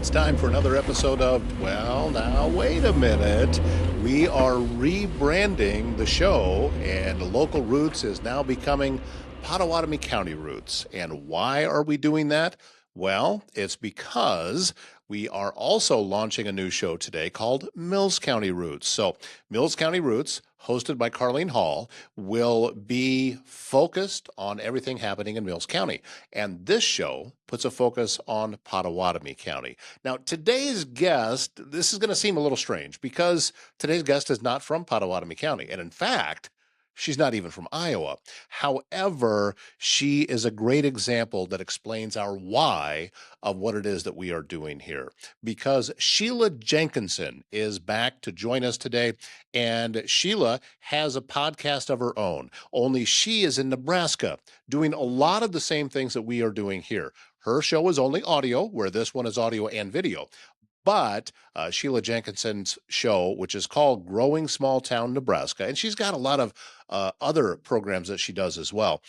It's time for another episode of, well, now, wait a minute. We are rebranding the show, and Local Roots is now becoming Pottawattamie County Routes. And why are we doing that? Well, it's because we are also launching a new show today called Mills County Routes. So, Mills County Routes, hosted by Carlene Hall, will be focused on everything happening in Mills County. And this show puts a focus on Pottawattamie County. Now, today's guest, this is going to seem a little strange because today's guest is not from Pottawattamie County. And in fact, she's not even from Iowa. However, she is a great example that explains our why of what it is that we are doing here. Because Sheila Jenkinson is back to join us today, and Sheila has a podcast of her own, only she is in Nebraska doing a lot of the same things that we are doing here. Her show is only audio, where this one is audio and video. But Sheila Jenkinson's show, which is called Growing Small Town Nebraska, and she's got a lot of other programs that she does as well,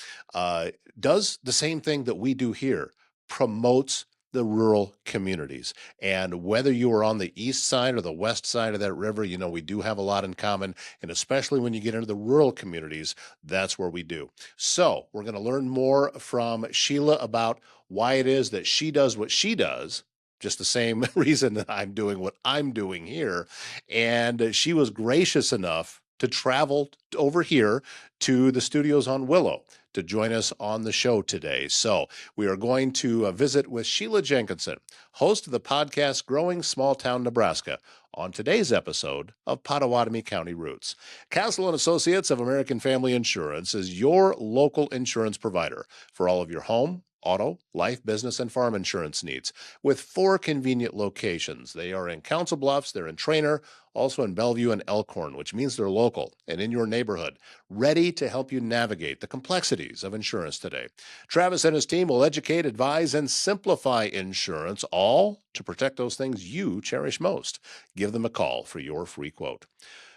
does the same thing that we do here, promotes the rural communities. And whether you are on the east side or the west side of that river, you know, we do have a lot in common. And especially when you get into the rural communities, that's where we do. So we're going to learn more from Sheila about why it is that she does what she does, just the same reason that I'm doing what I'm doing here. And she was gracious enough to travel over here to the studios on Willow to join us on the show today. So we are going to visit with Sheila Jenkinson, host of the podcast Growing Small Town Nebraska, on today's episode of Pottawattamie County Routes. Castle and Associates of American Family Insurance is your local insurance provider for all of your home, auto, life, business, and farm insurance needs, with 4 convenient locations. They are in Council Bluffs, they're in Trainer, also in Bellevue and Elkhorn, which means they're local and in your neighborhood, ready to help you navigate the complexities of insurance today. Travis and his team will educate, advise, and simplify insurance, all to protect those things you cherish most. Give them a call for your free quote.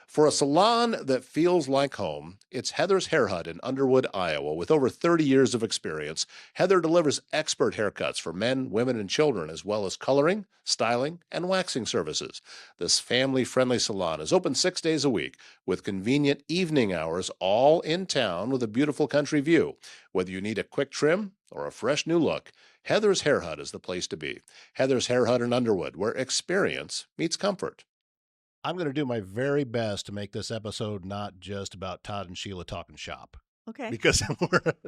For a salon that feels like home, it's Heather's Hair Hut in Underwood, Iowa. With over 30 years of experience, Heather delivers expert haircuts for men, women, and children, as well as coloring, styling, and waxing services. This family-friendly salon is open 6 days a week with convenient evening hours, all in town with a beautiful country view. Whether you need a quick trim or a fresh new look, Heather's Hair Hut is the place to be. Heather's Hair Hut in Underwood, where experience meets comfort. I'm going to do my very best to make this episode not just about Todd and Sheila talking shop. Okay. Because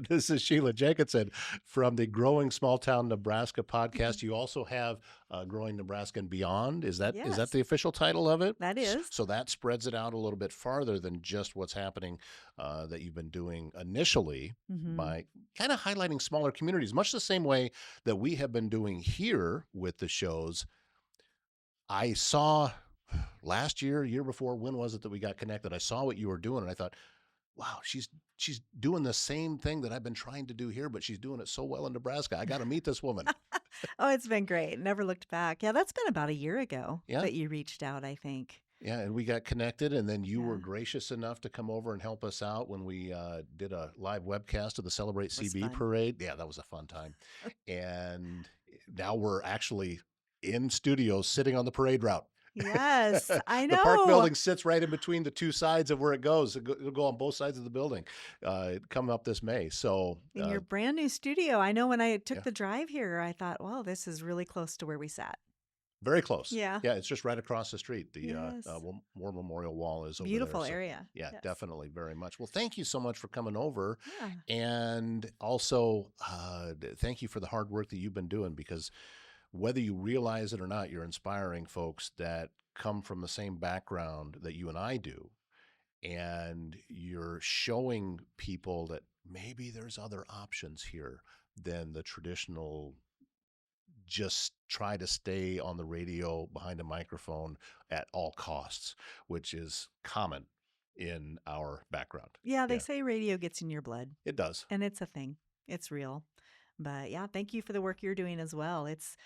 this is Sheila Jenkins from the Growing Small Town Nebraska podcast. You also have Growing Nebraska and Beyond. Is that the official title of it? That is. So that spreads it out a little bit farther than just what's happening that you've been doing initially by kind of highlighting smaller communities, much the same way that we have been doing here with the shows. I saw last year before, when was it that we got connected? I saw what you were doing and I thought, wow, she's doing the same thing that I've been trying to do here, but she's doing it so well in Nebraska. I got to meet this woman. Oh, it's been great. Never looked back. Yeah, that's been about a year ago that you reached out, I think. Yeah, and we got connected, and then you were gracious enough to come over and help us out when we did a live webcast of the Celebrate CB parade. Yeah, that was a fun time. And now we're actually in studio sitting on the parade route. Yes, I know. The park building sits right in between the two sides of where it goes. It'll go on both sides of the building coming up this May. So in your brand new studio, I know when I took the drive here, I thought, well, this is really close to where we sat. Very close. Yeah. Yeah, it's just right across the street. The War Memorial Wall is over beautiful there. Beautiful area. Yeah, yes. Definitely. Very much. Well, thank you so much for coming over. Yeah. And also, thank you for the hard work that you've been doing, because whether you realize it or not, you're inspiring folks that come from the same background that you and I do. And you're showing people that maybe there's other options here than the traditional, just try to stay on the radio behind a microphone at all costs, which is common in our background. Yeah, they say radio gets in your blood. It does. And it's a thing. It's real. But yeah, thank you for the work you're doing as well. It's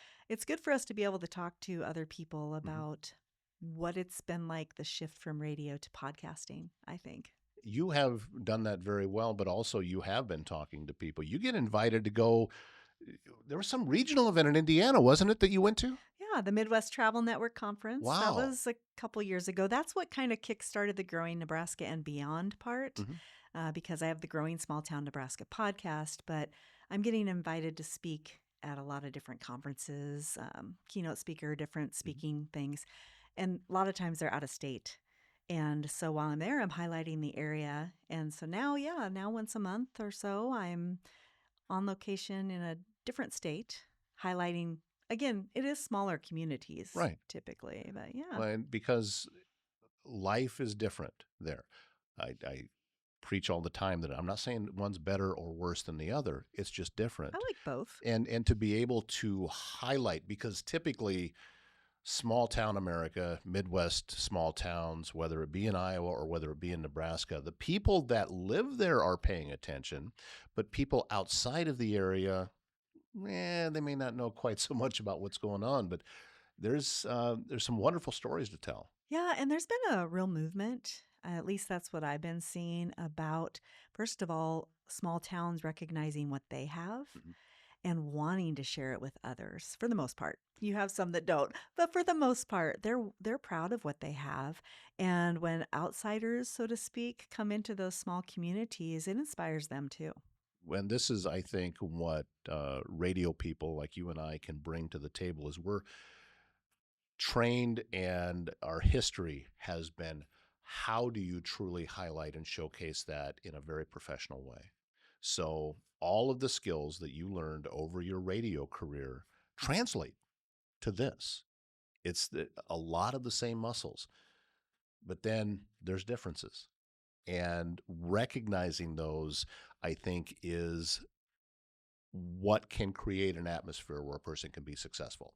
good for us to be able to talk to other people about what it's been like, the shift from radio to podcasting, I think. You have done that very well, but also you have been talking to people. You get invited to go. There was some regional event in Indiana, wasn't it, that you went to? Yeah, Yeah, the Midwest Travel Network Conference. That Wow. was a couple years ago. That's what kind of kickstarted the Growing Nebraska and Beyond part, Hmm. because I have the Growing Small Town Nebraska podcast, but I'm getting invited to speak at a lot of different conferences, keynote speaker, different Hmm. speaking things. And a lot of times they're out of state. And so while I'm there, I'm highlighting the area. And so now, yeah, now once a month or so, I'm on location in a different state, highlighting, again, it is smaller communities Right. typically, but yeah, And because life is different there. I preach all the time that I'm not saying one's better or worse than the other. It's just I different. like both. And to be able to highlight, because typically small town America, Midwest small towns, whether it be in Iowa or whether it be in Nebraska, the people that live there are paying attention, but people outside of the area, they may not know quite so much about what's going on. But there's some wonderful stories to tell. Yeah, and there's been a real movement, at least that's what I've been seeing about, first of all, small towns recognizing what they have Mhm. and wanting to share it with others for the most part. You have some that don't, but for the most part, they're proud of what they have. And when outsiders, so to speak, come into those small communities, it inspires them too. And this is, I think, what radio people like you and I can bring to the table is we're trained, and our history has been how do you truly highlight and showcase that in a very professional way. So all of the skills that you learned over your radio career translate to this. A lot of the same muscles, but then there's differences. And recognizing those, I think, is what can create an atmosphere where a person can be successful.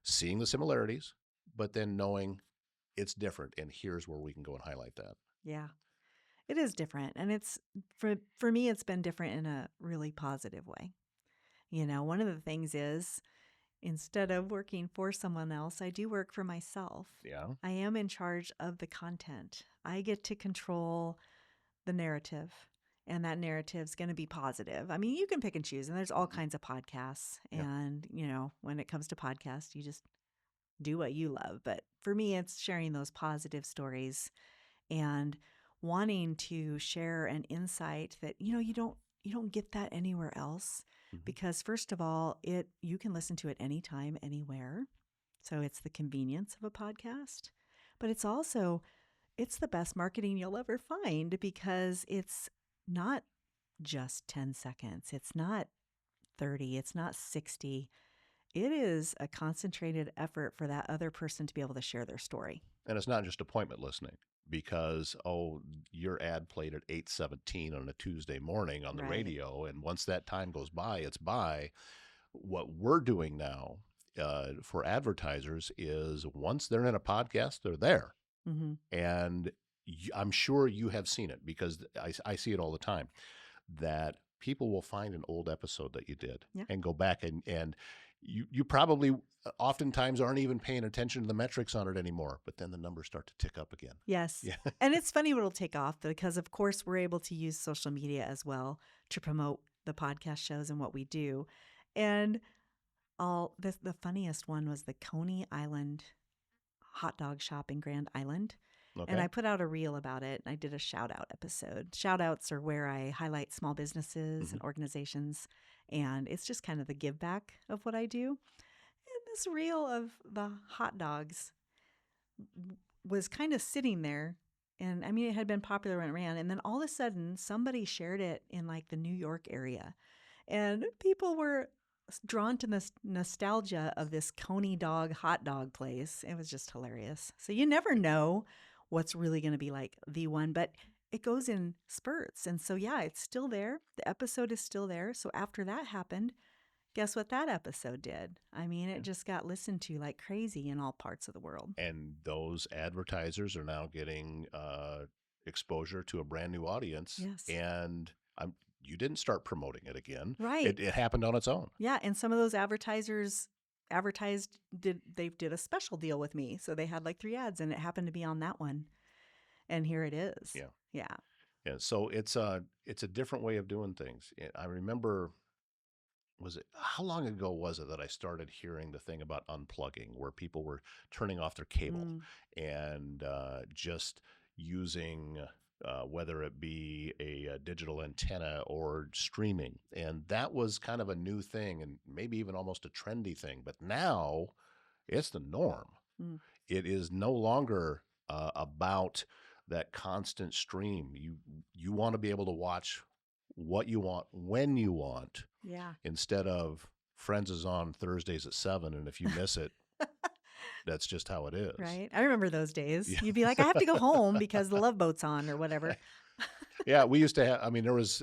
Seeing the similarities, but then knowing it's different, and here's where we can go and highlight that. Yeah. It is different, and it's for me it's been different in a really positive way. One of the things is instead of working for someone else, I do work for myself. Yeah. I am in charge of the content. I get to control the narrative, and that narrative's going to be positive. I mean, you can pick and choose, and there's all Mhm. kinds of podcasts, Yeah. and when it comes to podcasts, you just do what you love. But for me, it's sharing those positive stories and wanting to share an insight that you don't get that anywhere else, Mhm. because first of all, it you can listen to it anytime, anywhere. So it's the convenience of a podcast, but it's the best marketing you'll ever find, because it's not just 10 seconds. It's not 30, it's not 60. It is a concentrated effort for that other person to be able to share their story. And it's not just appointment listening because, oh, your ad played at 8:17 on a Tuesday morning on the Right. radio, and once that time goes by, it's by. What we're doing now for advertisers is once they're in a podcast, they're there. Mm-hmm. And I'm sure you have seen it because I see it all the time, that people will find an old episode that you did Yeah. and go back, and you probably oftentimes aren't even paying attention to the metrics on it anymore, but then the numbers start to tick up again. Yes. Yeah. And it's funny what it'll take off, because, of course, we're able to use social media as well to promote the podcast shows and what we do. And the funniest one was the Coney Island hot dog shop in Grand Island. And Okay. I put out a reel about it. I did a shout out episode. Shout outs are where I highlight small businesses Hmm. and organizations. And it's just kind of the give back of what I do. And this reel of the hot dogs was kind of sitting there. And I mean, it had been popular when it ran. And then all of a sudden, somebody shared it in like the New York area. And people were drawn to this nostalgia of this Coney dog hot dog place. It was just hilarious. So you never know what's really going to be like the one, but it goes in spurts. And so, yeah, it's still there. The episode is still there. So after that happened, guess what that episode did? I mean, it Yeah. just got listened to like crazy in all parts of the world. And those advertisers are now getting exposure to a brand new audience. Yes. And you didn't start promoting it again. Right. It happened on its own. Yeah. And some of those advertisers did a special deal with me. So they had like 3 ads, and it happened to be on that one. And here it is. Yeah. Yeah. Yeah. So it's a different way of doing things. I remember how long ago was it that I started hearing the thing about unplugging, where people were turning off their cable Mm, and just using, whether it be a digital antenna or streaming. And that was kind of a new thing and maybe even almost a trendy thing. But now it's the norm. mm. It is no longer about that constant stream. You want to be able to watch what you want when you want, Yeah. instead of Friends is on Thursdays at 7, and if you miss it, that's just how it is. Right. I remember those days. Yeah. You'd be like, I have to go home because the Love Boat's on or whatever. Yeah, we used to have, I mean, there was,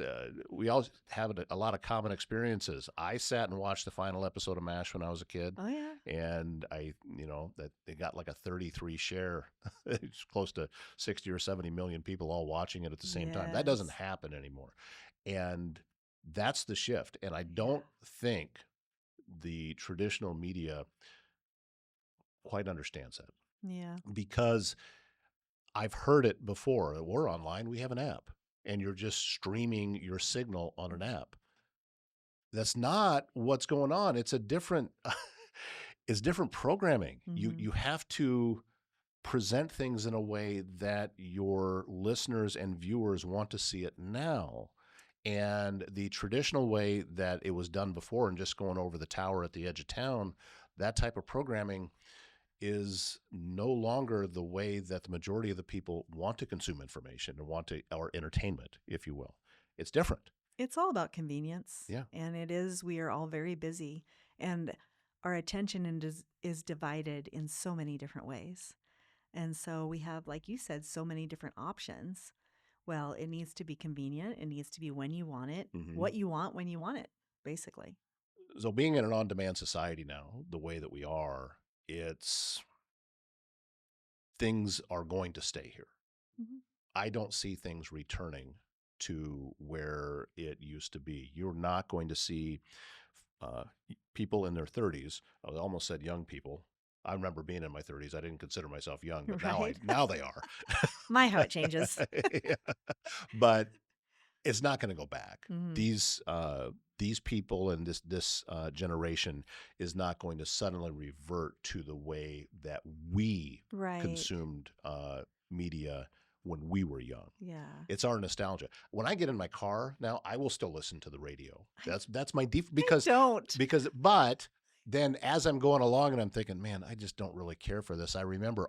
we all have a lot of common experiences. I sat and watched the final episode of MASH when I was a kid, Oh, yeah. and that they got like a 33 share. It's close to 60 or 70 million people all watching it at the same time. That doesn't Yes. happen anymore. And that's the shift. And I Yeah. don't think the traditional media quite understands that, Yeah. because I've heard it before. We're online, we have an app, and you're just streaming your signal on an app. That's not what's going on. It's a different it's different programming. Mm-hmm. You have to present things in a way that your listeners and viewers want to see it now. And the traditional way that it was done before, and just going over the tower at the edge of town, that type of programming is no longer the way that the majority of the people want to consume information and or entertainment, if you will. It's different. It's all about convenience. Yeah. And we are all very busy. And our attention is divided in so many different ways. And so we have, like you said, so many different options. Well, it needs to be convenient. It needs to be when you want it, Mm-hmm. what you want when you want it, basically. So being in an on-demand society now, the way that we are, things are going to stay here. Mm-hmm. I don't see things returning to where it used to be. You're not going to see people in their 30s. I almost said young people. I remember being in my 30s. I didn't consider myself young, but Right. now they are. My how it changes. Yeah. But it's not going to go back. Mm-hmm. These people and this generation is not going to suddenly revert to the way that we Right. consumed media when we were young. Yeah. It's our nostalgia. When I get in my car now, I will still listen to the radio. That's my default, but then as I'm going along and I'm thinking, man, I just don't really care for this. I remember,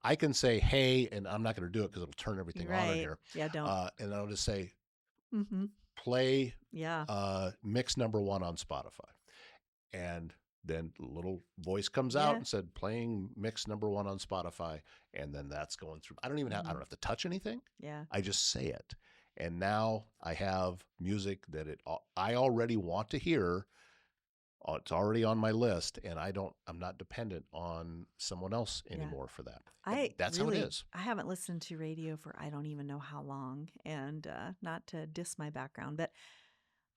I can say, hey, and I'm not going to do it because it'll turn everything on in here. Yeah, don't. And I'll just say, Mm-hmm. play Yeah. mix number 1 on Spotify. And then the little voice comes out and said, playing mix number 1 on Spotify. And then that's going through. I don't have to touch anything. Yeah. I just say it. And now I have music that I already want to hear. It's already on my list, and I'm not dependent on someone else anymore for that. That's how it is. I haven't listened to radio for I don't even know how long, and not to diss my background, but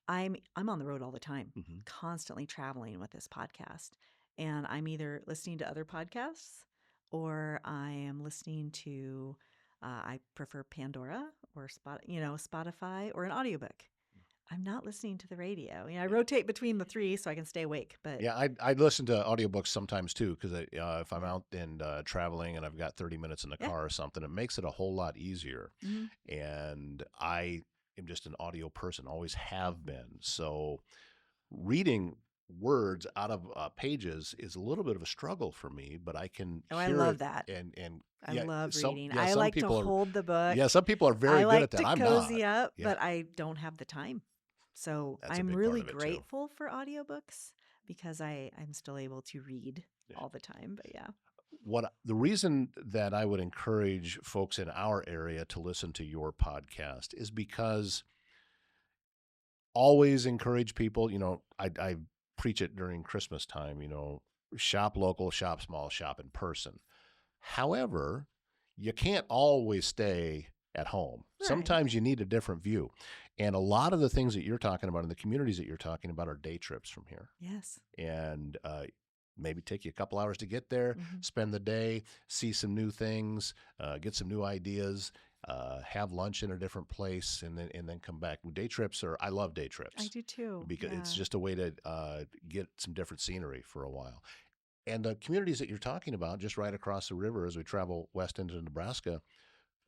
I'm on the road all the time, Mm-hmm. constantly traveling with this podcast, and I'm either listening to other podcasts or I am listening to I prefer Pandora or Spotify or an audiobook. I'm not listening to the radio. I rotate between the three so I can stay awake. But yeah, I listen to audiobooks sometimes too, because if I'm out and traveling and I've got 30 minutes in the car or something, it makes it a whole lot easier. Mm-hmm. And I am just an audio person, always have been. So reading words out of pages is a little bit of a struggle for me, but I can hear I love it that. And I love reading. Yeah, I some like to people hold the book. Yeah, some people are very good at that. I I'm like to cozy not. up, but I don't have the time. So That's a I'm big really part of it, too. grateful for audiobooks because I'm still able to read all the time. But yeah. The reason that I would encourage folks in our area to listen to your podcast is because always encourage people, I preach it during Christmas time, shop local, shop small, shop in person. However, you can't always stay at home. Right. Sometimes you need a different view. And a lot of the things that you're talking about and the communities that you're talking about are day trips from here. Yes. And maybe take you a couple hours to get there, spend the day, see some new things, get some new ideas. have lunch in a different place, and then come back. Day trips I love day I trips do too. because it's Yeah. just a way to get some different scenery for a while. And the communities that you're talking about, just right across the river as we travel west into Nebraska,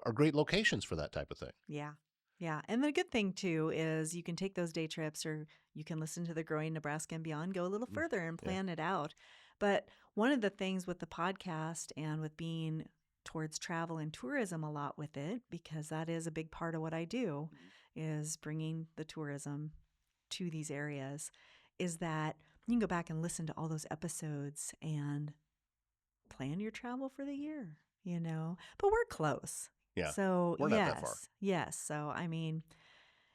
are great locations for that type of thing. Yeah. Yeah. And the good thing too is you can take those day trips, or you can listen to the Growing Nebraska and Beyond, go a little Mm, further and yeah. plan it out. But one of the things with the podcast and with being towards travel and tourism a lot with it, because that is a big part of what I do, is bringing the tourism to these areas, is that you can go back and listen to all those episodes and plan your travel for the year, But we're close. Yeah. So, We're not that far. yes. So, I mean,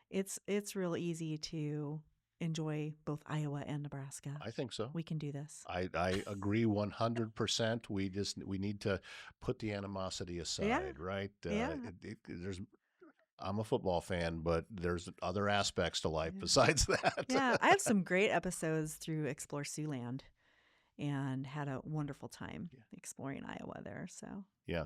it's real easy to enjoy both Iowa and Nebraska. I think so. We can do this. I agree 100%. We need to put the animosity aside, right? Yeah. I'm a football fan, but there's other aspects to life besides that. Yeah, I have some great episodes through Explore Siouxland and had a wonderful time exploring Iowa there. So, Yeah,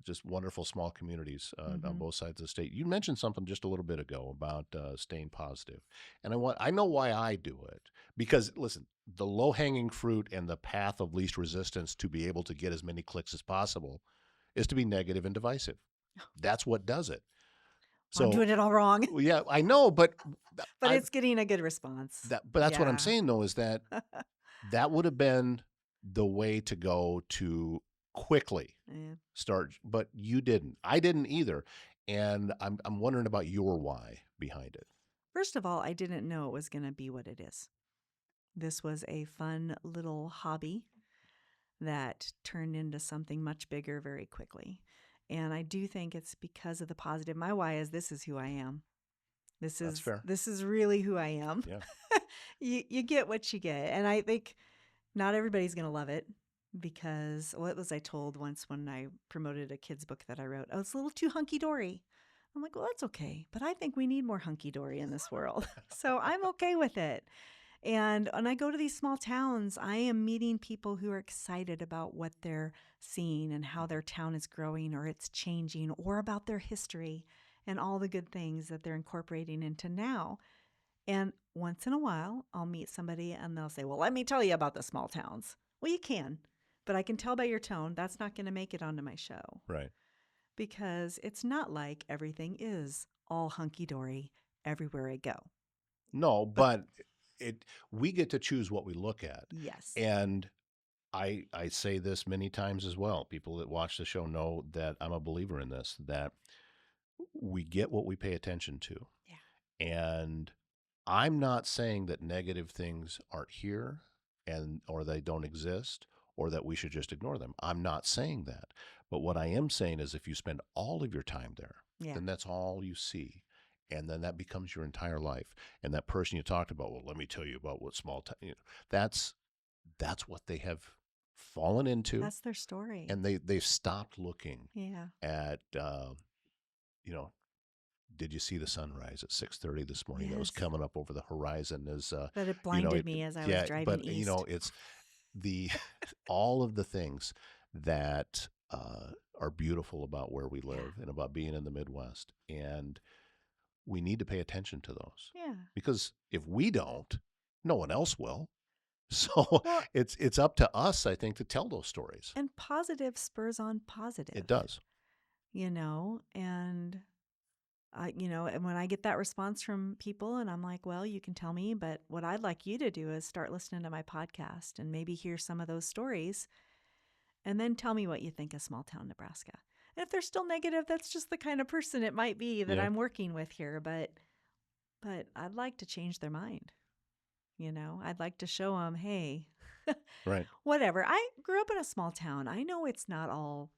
just wonderful small communities on both sides of the state. You mentioned something just a little bit ago about staying positive, and I know why I do it, because listen, the low hanging fruit and the path of least resistance to be able to get as many clicks as possible is to be negative and divisive. That's what does it. I'm doing it all wrong. Yeah, I know, but it's getting a good response. But that's what I'm saying, though, is that that would have been the way to go to quickly start, but you didn't. I didn't either, and I'm wondering about your why behind it. First of all, I didn't know it was going to be what it is. This was a fun little hobby that turned into something much bigger very quickly. And I do think it's because of the positive. My why is this is who I am. That's fair. This is really who I am. Yeah. You get what you get. And I think not everybody's going to love it, because what was I told once when I promoted a kid's book that I wrote? Oh, it's a little too hunky-dory. I'm like, well, that's okay. But I think we need more hunky-dory in this world. So I'm okay with it. And when I go to these small towns, I am meeting people who are excited about what they're seeing and how their town is growing or it's changing, or about their history and all the good things that they're incorporating into now. And once in a while, I'll meet somebody and they'll say, well, let me tell you about the small towns. Well, you can, but I can tell by your tone that's not going to make it onto my show. Right. Because it's not like everything is all hunky-dory everywhere I go. No, but we get to choose what we look at. Yes. And I say this many times as well. People that watch the show know that I'm a believer in this, that we get what we pay attention to. Yeah. And I'm not saying that negative things aren't here or they don't exist, or that we should just ignore them. I'm not saying that. But what I am saying is, if you spend all of your time there, then that's all you see. And then that becomes your entire life. And that person you talked about, well, let me tell you about what small town, that's what they have fallen into. That's their story. And they've stopped looking at, did you see the sunrise at 6:30 this morning? That was coming up over the horizon. But it blinded me as I was driving east. But it's all of the things that are beautiful about where we live and about being in the Midwest. And we need to pay attention to those. Yeah. Because if we don't, no one else will. So it's up to us, I think, to tell those stories. And positive spurs on positive. It does. And and when I get that response from people and I'm like, well, you can tell me, but what I'd like you to do is start listening to my podcast and maybe hear some of those stories and then tell me what you think of small town Nebraska. And if they're still negative, that's just the kind of person it might be that I'm working with here. But I'd like to change their mind. I'd like to show them, hey, right, whatever. I grew up in a small town. I know it's not all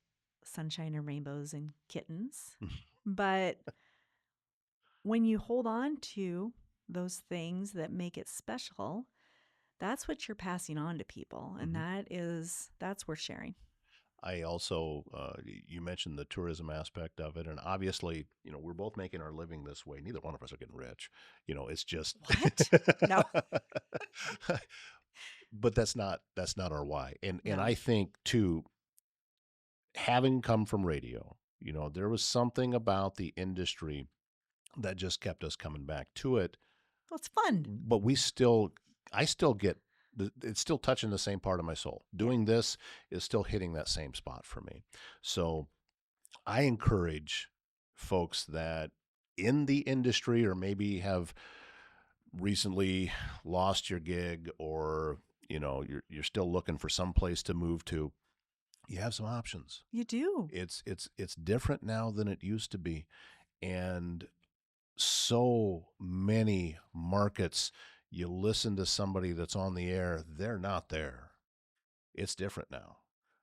sunshine and rainbows and kittens, but when you hold on to those things that make it special, that's what you're passing on to people. And that's worth sharing. I also, you mentioned the tourism aspect of it. And obviously, we're both making our living this way. Neither one of us are getting rich. It's just. What? No. But that's not our why. And I think, too, having come from radio There was something about the industry that just kept us coming back to it. Well, it's fun. But I still get, it's still touching the same part of my soul. Yeah. Doing this is still hitting that same spot for me. So I encourage folks that in the industry or maybe have recently lost your gig, or you're still looking for some place to move to, you have some options. You do. It's different now than it used to be. And so many markets, you listen to somebody that's on the air, they're not there. It's different now.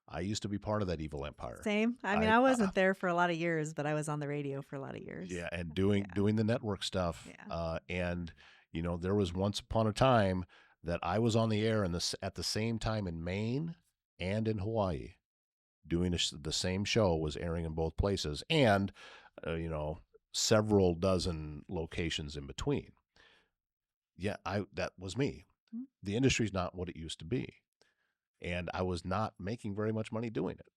I used to be part of that evil empire. Same. I mean, I wasn't there for a lot of years, but I was on the radio for a lot of years. Yeah, and doing the network stuff. Yeah. And there was once upon a time that I was on the air at the same time in Maine and in Hawaii, doing the same show was airing in both places, and several dozen locations in between. Yeah, that was me. Mhm. The industry's not what it used to be. And I was not making very much money doing it,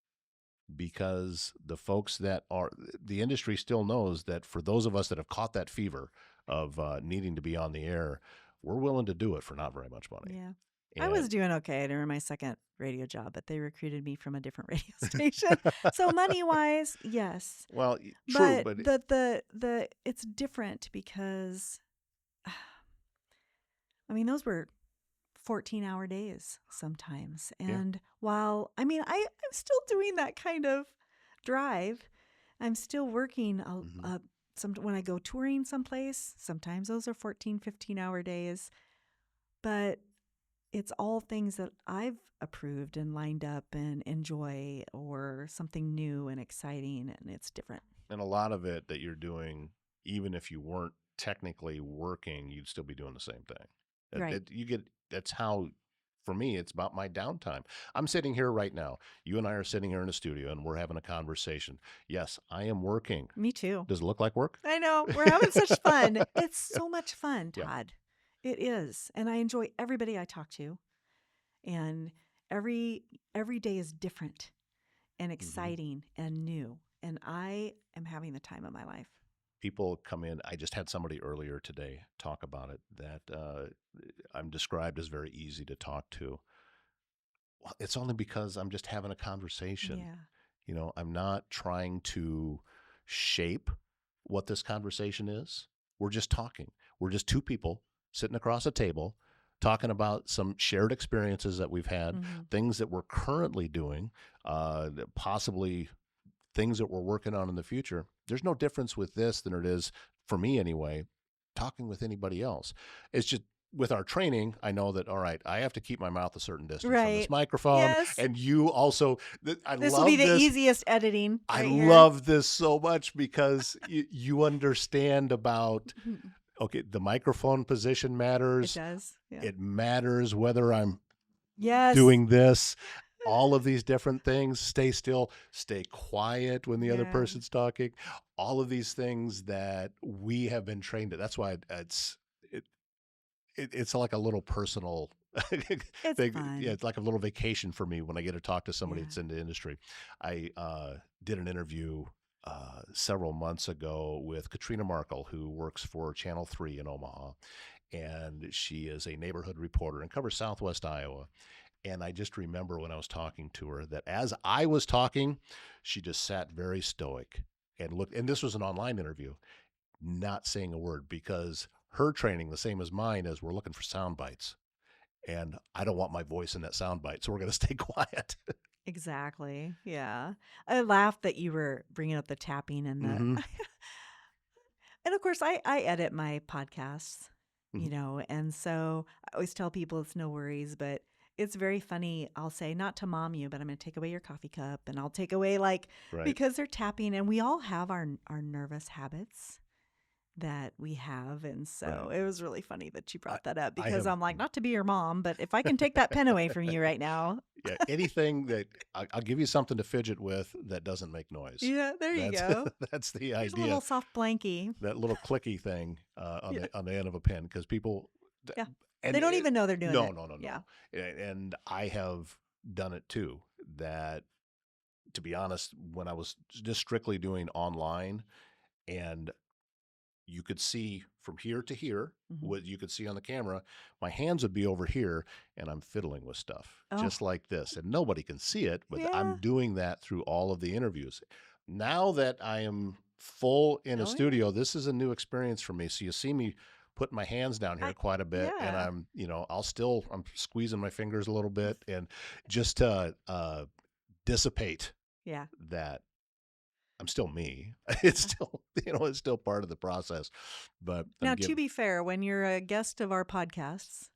because the industry still knows that for those of us that have caught that fever of needing to be on the air, we're willing to do it for not very much money. Yeah. And I was doing okay during my second radio job, but they recruited me from a different radio station. So money wise, yes. Well, true, but the it's different because I mean, those were 14-hour days sometimes. And while I'm still doing that kind of drive, I'm still working when I go touring someplace, sometimes those are 14, 15-hour days. But it's all things that I've approved and lined up and enjoy, or something new and exciting, and it's different. And a lot of it that you're doing, even if you weren't technically working, you'd still be doing the same thing. Right. That's how, for me, it's about my downtime. I'm sitting here right now. You and I are sitting here in a studio and we're having a conversation. Yes, I am working. Me too. Does it look like work? I know. We're having such fun. It's so much fun, Todd. Yeah. It is. And I enjoy everybody I talk to. And every day is different and exciting and new. And I am having the time of my life. People come in. I just had somebody earlier today talk about it, that I'm described as very easy to talk to. Well, it's only because I'm just having a conversation. Yeah. I'm not trying to shape what this conversation is. We're just talking. We're just two people sitting across a table talking about some shared experiences that we've had, things that we're currently doing, possibly things that we're working on in the future. There's no difference with this than it is, for me anyway, talking with anybody else. It's just with our training, I know that, all right, I have to keep my mouth a certain distance from this microphone. Yes. And you also, this will be the easiest editing. I love this so much because you understand about, okay, the microphone position matters. It does. Yeah. It matters whether I'm Yes. doing this. All of these different things, stay still, stay quiet when the other person's talking, all of these things that we have been trained to. That's why it's like a little personal It's thing. fun. Yeah, it's like a little vacation for me when I get to talk to somebody that's in the industry. I did an interview several months ago with Katrina Markle, who works for Channel 3 in Omaha, and she is a neighborhood reporter and covers Southwest Iowa. And I just remember when I was talking to her that as I was talking, she just sat very stoic and looked. And this was an online interview, not saying a word, because her training, the same as mine, is we're looking for sound bites. And I don't want my voice in that sound bite, so we're going to stay quiet. Exactly. Yeah. I laughed that you were bringing up the tapping and the. And of course, I edit my podcasts, and so I always tell people it's no worries, but it's very funny. I'll say, not to mom you, but I'm going to take away your coffee cup, and I'll take away because they're tapping, and we all have our nervous habits that we have. And so it was really funny that you brought that up, because I'm like, not to be your mom, but if I can take that pen away from you right now. Yeah, anything that I'll give you something to fidget with that doesn't make noise. Yeah, there you go. That's the There's idea. a little soft blankie. That little clicky thing on the end of a pen, because people. Yeah. They don't even know they're doing it. No. Yeah. And I have done it too. That to be honest, when I was just strictly doing online, and you could see from here to here, Mhm. what you could see on the camera, my hands would be over here and I'm fiddling with stuff Oh, just like this. And nobody can see it, but I'm yeah. doing that through all of the interviews. Now that I am full in a Oh, yeah. studio, this is a new experience for me. So you see me putting my hands down here quite a bit, and Yeah. I'm squeezing my fingers a little bit, and just to dissipate Yeah. that I'm still me. It's still, it's still part of the process. But Now, to be fair, when you're a guest of our podcasts,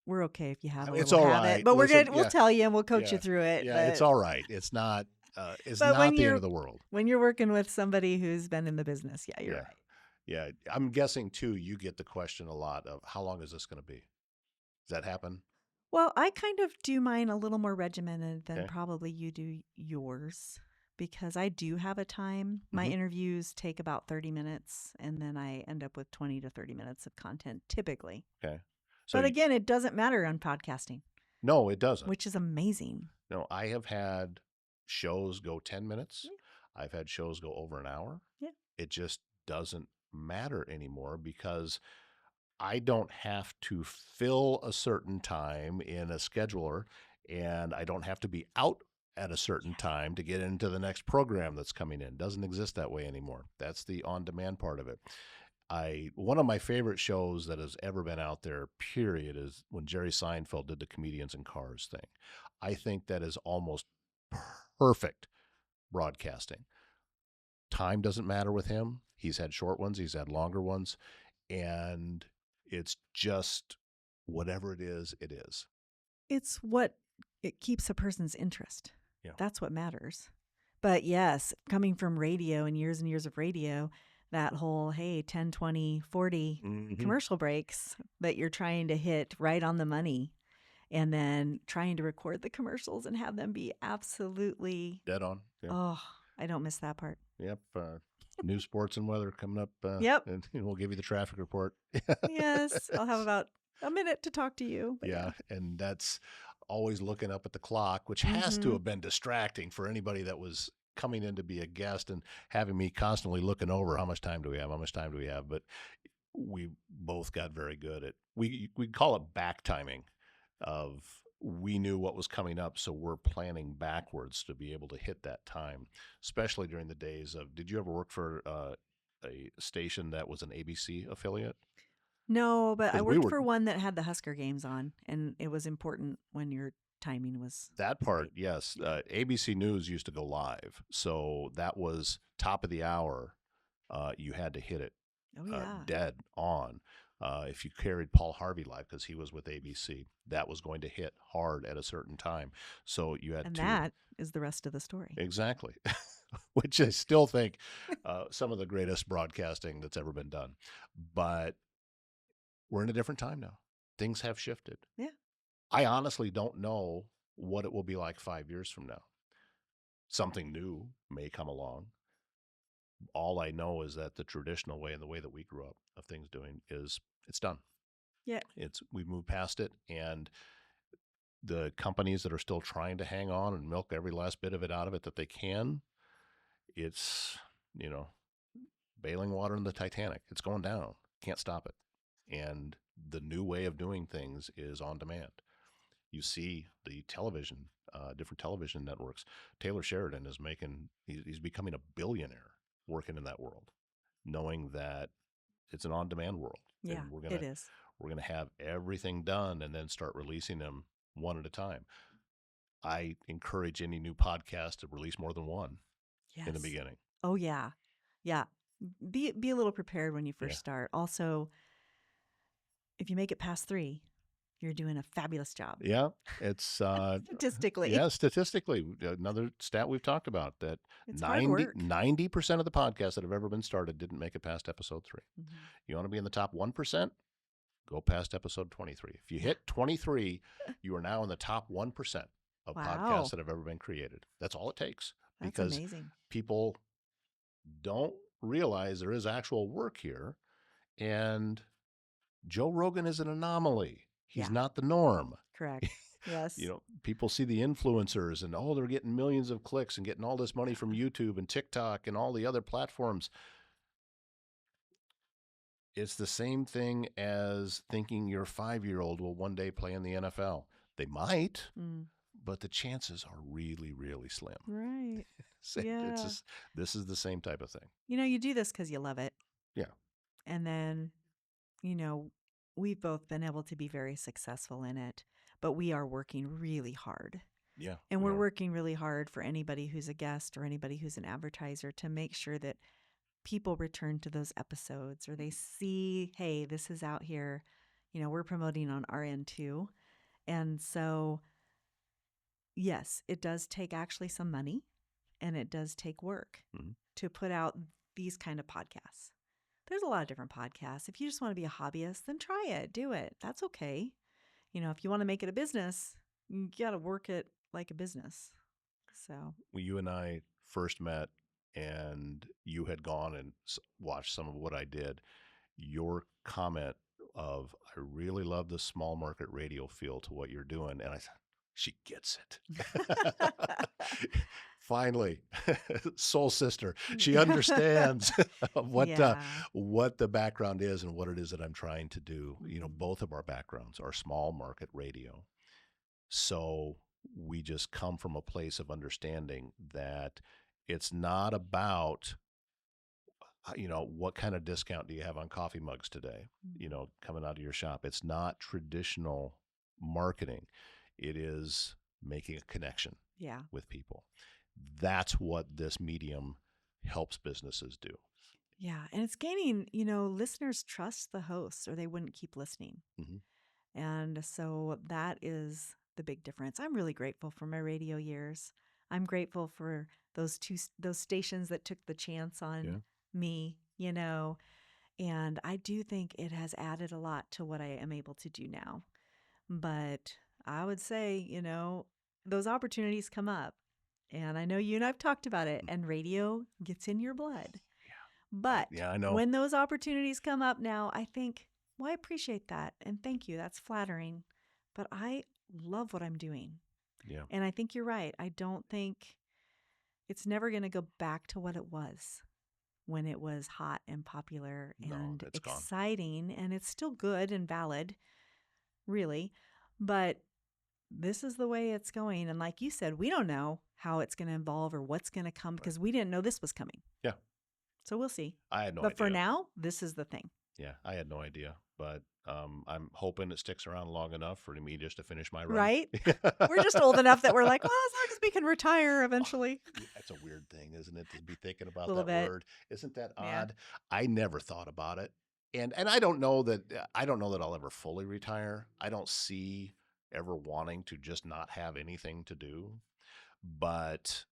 we're okay if you have a it's little all habit, right. but Listen, we'll tell you and we'll coach you yeah, through it. yeah, it's But all right. It's but not the end of the world. when you're working with somebody who's been in the business, yeah, you're Yeah, right. yeah. I'm guessing too. You get the question a lot of how long is this going to be? Does that happen? Well, I kind of do mine a little more regimented than Okay. probably you do yours because I do have a time. My Mhm. interviews take about 30 minutes and then I end up with 20 to 30 minutes of content typically. Okay. So But again, it doesn't matter on podcasting, no, it doesn't. which is amazing. No, I have had shows go 10 minutes. Yeah. I've had shows go over an hour. Yeah. It just doesn't matter anymore because I don't have to fill a certain time in a scheduler, and I don't have to be out at a certain time to get into the next program that's coming in. Doesn't exist that way anymore. That's the on-demand part of it. One of my favorite shows that has ever been out there, period, is when Jerry Seinfeld did the Comedians in Cars thing. I think that is almost perfect broadcasting. Time doesn't matter with him. He's had short ones, he's had longer ones, and it's just whatever it is, it is. It's what it keeps a person's interest. Yeah. That's what matters. But yes, coming from radio and years of radio, that whole, hey, 10, 20, 40 commercial breaks that you're trying to hit right on the money and then trying to record the commercials and have them be absolutely Dead on. Yeah. Oh, I don't miss that part. Yep. News, sports, and weather coming up. Yep. And we'll give you the traffic report. Yes, I'll have about a minute to talk to you. But yeah, and that's always looking up at the clock, which has to have been distracting for anybody that was coming in to be a guest and having me constantly looking over how much time do we have. But we both got very good at we call it back timing. Of we knew what was coming up, so we're planning backwards to be able to hit that time, especially during the days of. Did you ever work for a station that was an ABC affiliate? No, but I worked were for one that had the Husker games on, and it was important when your timing was that part. right. Yes, ABC News used to go live, so that was top of the hour. You had to hit it dead on. If you carried Paul Harvey live because he was with ABC, that was going to hit hard at a certain time. So you had and to. that is the rest of the story. Exactly. Which I still think some of the greatest broadcasting that's ever been done. But we're in a different time now. Things have shifted. Yeah. I honestly don't know what it will be like 5 years from now. Something new may come along. All I know is that the traditional way and the way that we grew up of things doing is it's done. Yeah. We've moved past it, and the companies that are still trying to hang on and milk every last bit of it out of it that they can, it's, bailing water in the Titanic. It's going down. Can't stop it. And the new way of doing things is on demand. You see the television, different television networks. Taylor Sheridan is he's becoming a billionaire working in that world, knowing that it's an on-demand world. Yeah, and it is. We're going to have everything done and then start releasing them one at a time. I encourage any new podcast to release more than one in the beginning. Oh, yeah. Yeah. Be a little prepared when you first start. Also, if you make it past 3, you're doing a fabulous job. Yeah, it's statistically. Yeah, statistically, another stat we've talked about that it's 90% of the podcasts that have ever been started didn't make it past episode 3. Mm-hmm. You want to be in the top 1%? Go past episode 23. If you hit 23, you are now in the top 1% of podcasts that have ever been created. That's all it takes. That's because amazing. People don't realize there is actual work here, and Joe Rogan is an anomaly. He's not the norm. Correct. Yes. People see the influencers and, they're getting millions of clicks and getting all this money from YouTube and TikTok and all the other platforms. It's the same thing as thinking your 5-year-old will one day play in the NFL. They might, but the chances are really, really slim. Right. It's Yeah. just, this is the same type of thing. You do this because you love it. Yeah. And then, we've both been able to be very successful in it, but we are working really hard. Yeah. And we're working really hard for anybody who's a guest or anybody who's an advertiser to make sure that people return to those episodes or they see, hey, this is out here. We're promoting on our end too. And so, yes, it does take actually some money and it does take work to put out these kind of podcasts. There's a lot of different podcasts. If you just want to be a hobbyist, then try it, do it. That's okay. If you want to make it a business, you got to work it like a business. So, when you and I first met and you had gone and watched some of what I did, your comment of, I really love the small market radio feel to what you're doing. And I thought, she gets it. Finally, soul sister, she understands what the background is and what it is that I'm trying to do. Both of our backgrounds are small market radio. So we just come from a place of understanding that it's not about, what kind of discount do you have on coffee mugs today, coming out of your shop. It's not traditional marketing. It is making a connection with people. That's what this medium helps businesses do. Yeah. And it's gaining, listeners trust the hosts or they wouldn't keep listening. And so that is the big difference. I'm really grateful for my radio years. I'm grateful for those stations that took the chance on me, and I do think it has added a lot to what I am able to do now. But I would say, those opportunities come up. And I know you and I've talked about it, and radio gets in your blood. But I know. When those opportunities come up now, I think, well, I appreciate that. And thank you. That's flattering. But I love what I'm doing. Yeah. And I think you're right. I don't think it's never going to go back to what it was when it was hot and popular and exciting. Gone. And it's still good and valid, really. But this is the way it's going. And like you said, we don't know how it's going to evolve or what's going to come because we didn't know this was coming. Yeah. So we'll see. I had no idea. But for now, this is the thing. Yeah, I had no idea. But I'm hoping it sticks around long enough for me just to finish my run. Right? We're just old enough that we're like, well, as long as we can retire eventually. That's a weird thing, isn't it, to be thinking about that word? Isn't that odd? Yeah. I never thought about it. And I don't know that I'll ever fully retire. I don't see ever wanting to just not have anything to do. But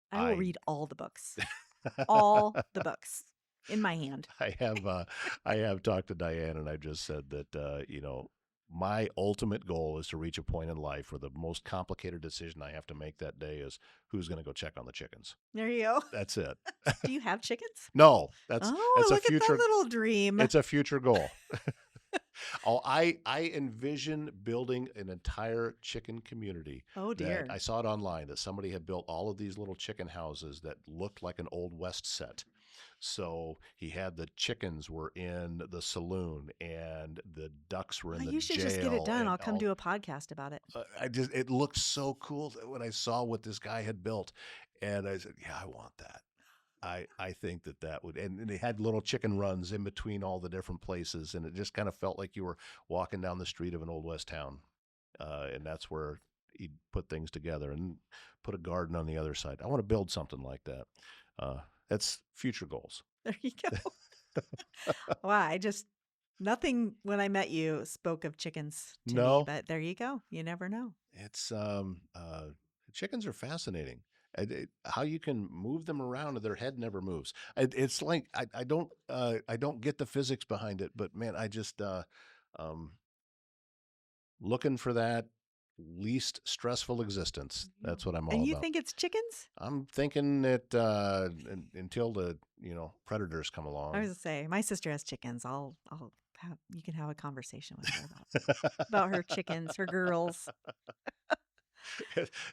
I will read all the books. All the books in my hand. I have talked to Diane, and I've just said that my ultimate goal is to reach a point in life where the most complicated decision I have to make that day is who's going to go check on the chickens. There you go. That's it. Do you have chickens? No, that's look a future at that little dream. It's a future goal. I envision building an entire chicken community. Oh dear! I saw it online that somebody had built all of these little chicken houses that looked like an Old West set. So he had the chickens were in the saloon and the ducks were in the jail. You should just get it done. I'll come do a podcast about it. It looked so cool when I saw what this guy had built, and I said, yeah, I want that. I think that would, and they had little chicken runs in between all the different places, and it just kind of felt like you were walking down the street of an Old West town, and that's where he'd put things together and put a garden on the other side. I want to build something like that. That's future goals. There you go. Wow, nothing when I met you spoke of chickens to me, but there you go. You never know. It's chickens are fascinating. How you can move them around and their head never moves. It's like I don't get the physics behind it, but man, I just looking for that least stressful existence. That's what I'm all And you about. think it's chickens? I'm thinking that until the predators come I along. was gonna say, my sister has chickens. I'll have you can have a conversation with her about her chickens, her girls.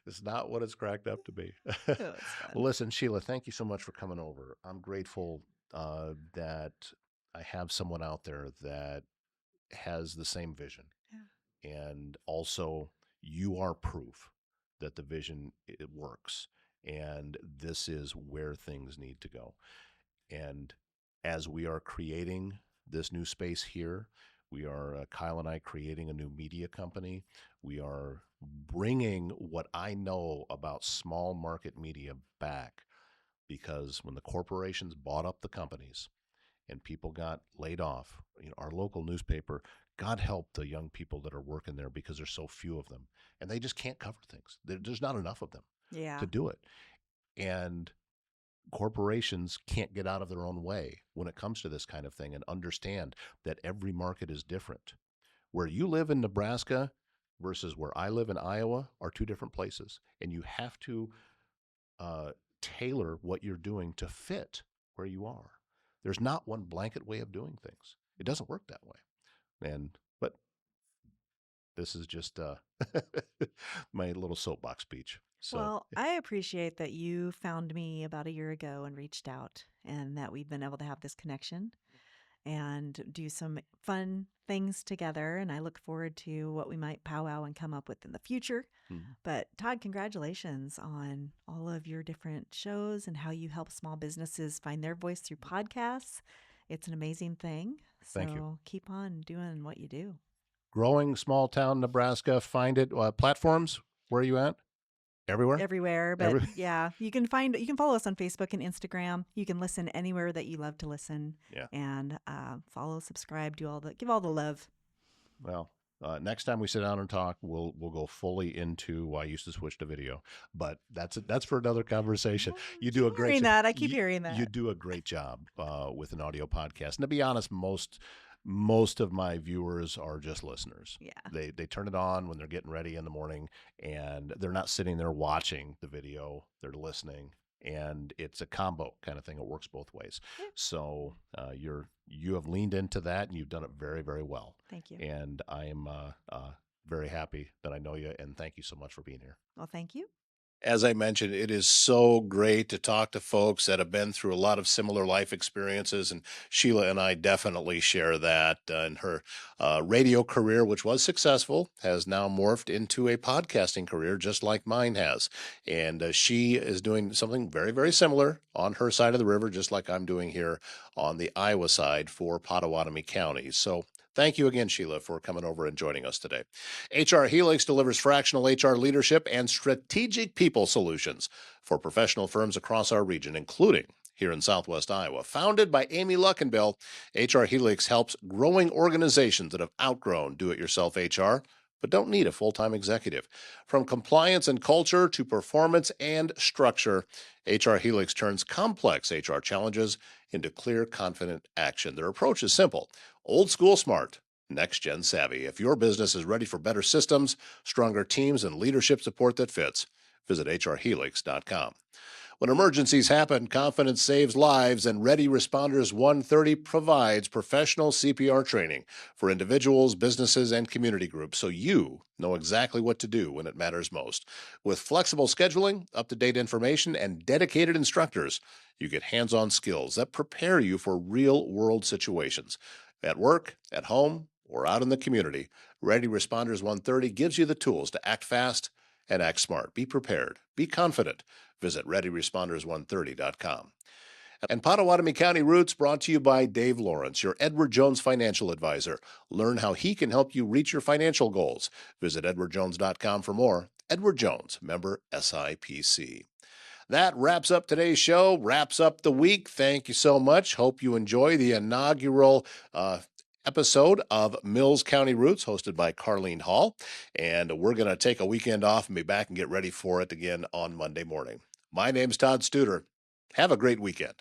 It's not what it's cracked up to be. Oh, it's fun. Well, listen, Sheila, thank you so much for coming over. I'm grateful that I have someone out there that has the same vision. Yeah. And also, you are proof that the vision, it works. And this is where things need to go. And as we are creating this new space here, we are, Kyle and I, creating a new media company. We are bringing what I know about small market media back, because when the corporations bought up the companies and people got laid off, our local newspaper, God help the young people that are working there, because there's so few of them and they just can't cover things. There's not enough of them Yeah. to do it. And corporations can't get out of their own way when it comes to this kind of thing, and understand that every market is different. Where you live in Nebraska versus where I live in Iowa are two different places, and you have to uh, tailor what you're doing to fit where you are. There's not one blanket way of doing things. It doesn't work that way. But this is just my little soapbox speech. So Well, I appreciate that you found me about a year ago and reached out, and that we've been able to have this connection and do some fun things together. And I look forward to what we might powwow and come up with in the future. mhm. But Todd, congratulations on all of your different shows and how you help small businesses find their voice through podcasts. It's an amazing thing. Thank you. So keep on doing what you do. Growing Small Town Nebraska. Find it. Platforms. Where are you at? Everywhere. Everywhere, but Every. yeah, you can follow us on Facebook and Instagram. You can listen anywhere that you love to listen. Yeah. And follow, subscribe, give all the love. Well, next time we sit down and talk, we'll go fully into why I used to switch to video. But that's for another conversation. You do a great Hearing job. that, I keep hearing that. You do a great job with an audio podcast. And to be honest, most of my viewers are just listeners. Yeah. They turn it on when they're getting ready in the morning, and they're not sitting there watching the video. They're listening, and it's a combo kind of thing. It works both ways. Yeah. So you have leaned into that, and you've done it very, very well. Thank you. And I am very happy that I know you, and thank you so much for being here. Well, thank you. As I mentioned, it is so great to talk to folks that have been through a lot of similar life experiences, and Sheila and I definitely share that. And her radio career, which was successful, has now morphed into a podcasting career, just like mine has. And she is doing something very, very similar on her side of the river, just like I'm doing here on the Iowa side for Pottawattamie County. So thank you again, Sheila, for coming over and joining us today. HR Helix delivers fractional HR leadership and strategic people solutions for professional firms across our region, including here in Southwest Iowa. Founded by Amy Luckenbill, HR Helix helps growing organizations that have outgrown do-it-yourself HR but don't need a full-time executive. From compliance and culture to performance and structure, HR Helix turns complex HR challenges into clear, confident action. Their approach is simple: old school smart, next gen savvy. If your business is ready for better systems, stronger teams, and leadership support that fits, visit hrhelix.com. When emergencies happen, confidence saves lives, and Ready Responders 130 provides professional CPR training for individuals, businesses, and community groups, so you know exactly what to do when it matters most. With flexible scheduling, up-to-date information, and dedicated instructors, you get hands-on skills that prepare you for real-world situations. At work, at home, or out in the community, Ready Responders 130 gives you the tools to act fast and act smart. Be prepared. Be confident. Visit ReadyResponders130.com. And Pottawattamie County Routes, brought to you by Dave Lawrence, your Edward Jones financial advisor. Learn how he can help you reach your financial goals. Visit edwardjones.com for more. Edward Jones, member SIPC. That wraps up today's show, wraps up the week. Thank you so much. Hope you enjoy the inaugural episode of Mills County Routes, hosted by Carlene Hall. And we're going to take a weekend off and be back and get ready for it again on Monday morning. My name's Todd Studer. Have a great weekend.